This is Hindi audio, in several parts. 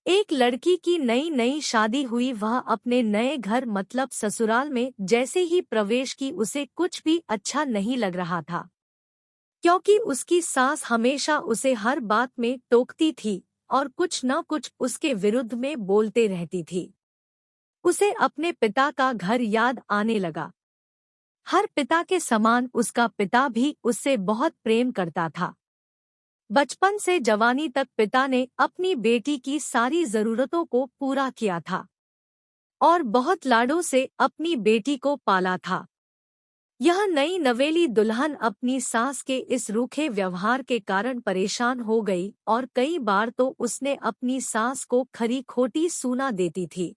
एक लड़की की नई नई शादी हुई, वह अपने नए घर मतलब ससुराल में जैसे ही प्रवेश की उसे कुछ भी अच्छा नहीं लग रहा था, क्योंकि उसकी सास हमेशा उसे हर बात में टोकती थी और कुछ न कुछ उसके विरुद्ध में बोलते रहती थी। उसे अपने पिता का घर याद आने लगा। हर पिता के समान उसका पिता भी उससे बहुत प्रेम करता था। बचपन से जवानी तक पिता ने अपनी बेटी की सारी जरूरतों को पूरा किया था और बहुत लाडों से अपनी बेटी को पाला था। यह नई नवेली दुल्हन अपनी सास के इस रूखे व्यवहार के कारण परेशान हो गई और कई बार तो उसने अपनी सास को खरी खोटी सूना देती थी,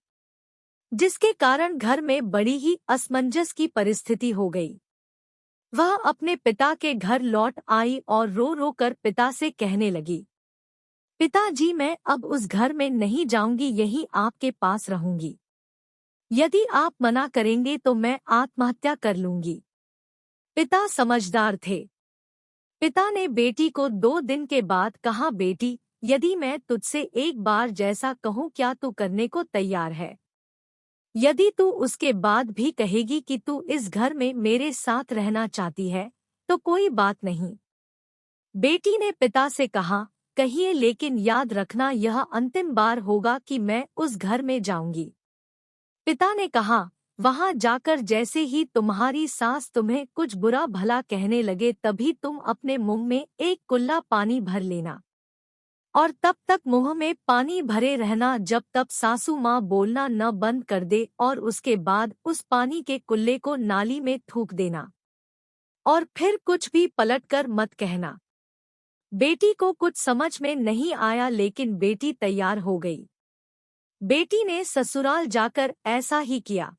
जिसके कारण घर में बड़ी ही असमंजस की परिस्थिति हो गई। वह अपने पिता के घर लौट आई और रो रो कर पिता से कहने लगी, पिताजी, मैं अब उस घर में नहीं जाऊंगी, यहीं आपके पास रहूंगी। यदि आप मना करेंगे तो मैं आत्महत्या कर लूंगी। पिता समझदार थे। पिता ने बेटी को 2 दिन के बाद कहा, बेटी, यदि मैं तुझसे एक बार जैसा कहूँ क्या तू करने को तैयार है? यदि तू उसके बाद भी कहेगी कि तू इस घर में मेरे साथ रहना चाहती है तो कोई बात नहीं। बेटी ने पिता से कहा, कहिए, लेकिन याद रखना यह अंतिम बार होगा कि मैं उस घर में जाऊंगी। पिता ने कहा, वहां जाकर जैसे ही तुम्हारी सास तुम्हें कुछ बुरा भला कहने लगे तभी तुम अपने मुंह में एक कुल्ला पानी भर लेना और तब तक मुंह में पानी भरे रहना जब तक सासू माँ बोलना न बंद कर दे, और उसके बाद उस पानी के कुल्ले को नाली में थूक देना और फिर कुछ भी पलटकर मत कहना। बेटी को कुछ समझ में नहीं आया, लेकिन बेटी तैयार हो गई। बेटी ने ससुराल जाकर ऐसा ही किया।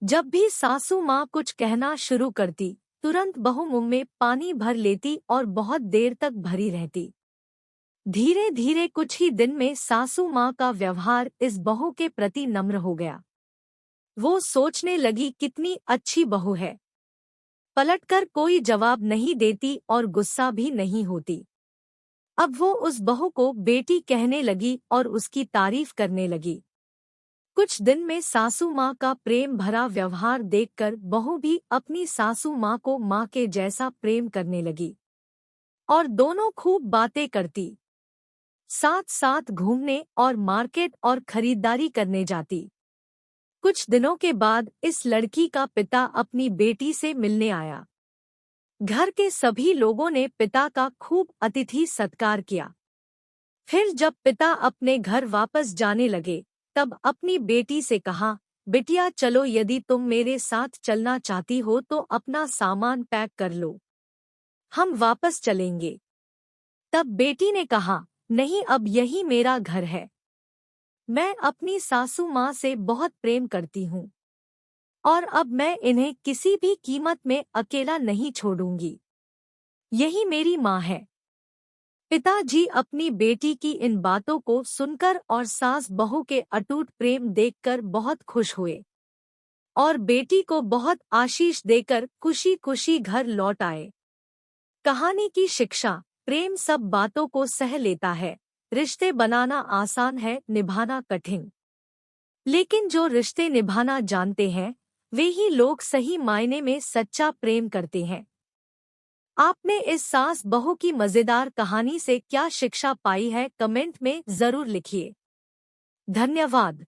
जब भी सासू माँ कुछ कहना शुरू करती, तुरंत बहू मुंह में पानी भर लेती और बहुत देर तक भरी रहती। धीरे धीरे कुछ ही दिन में सासू माँ का व्यवहार इस बहू के प्रति नम्र हो गया। वो सोचने लगी, कितनी अच्छी बहू है, पलटकर कोई जवाब नहीं देती और गुस्सा भी नहीं होती। अब वो उस बहू को बेटी कहने लगी और उसकी तारीफ करने लगी। कुछ दिन में सासू माँ का प्रेम भरा व्यवहार देखकर बहू भी अपनी सासू माँ को माँ के जैसा प्रेम करने लगी और दोनों खूब बातें करती, साथ साथ घूमने और मार्केट और खरीदारी करने जाती। कुछ दिनों के बाद इस लड़की का पिता अपनी बेटी से मिलने आया। घर के सभी लोगों ने पिता का खूब अतिथि सत्कार किया। फिर जब पिता अपने घर वापस जाने लगे तब अपनी बेटी से कहा, बिटिया चलो, यदि तुम मेरे साथ चलना चाहती हो तो अपना सामान पैक कर लो, हम वापस चलेंगे। तब बेटी ने कहा, नहीं, अब यही मेरा घर है। मैं अपनी सासू माँ से बहुत प्रेम करती हूँ और अब मैं इन्हें किसी भी कीमत में अकेला नहीं छोड़ूंगी। यही मेरी माँ है। पिताजी अपनी बेटी की इन बातों को सुनकर और सास बहू के अटूट प्रेम देखकर बहुत खुश हुए और बेटी को बहुत आशीष देकर खुशी खुशी घर लौट आए। कहानी की शिक्षा, प्रेम सब बातों को सह लेता है। रिश्ते बनाना आसान है, निभाना कठिन। लेकिन जो रिश्ते निभाना जानते हैं वे ही लोग सही मायने में सच्चा प्रेम करते हैं। आपने इस सास बहू की मजेदार कहानी से क्या शिक्षा पाई है, कमेंट में जरूर लिखिए। धन्यवाद।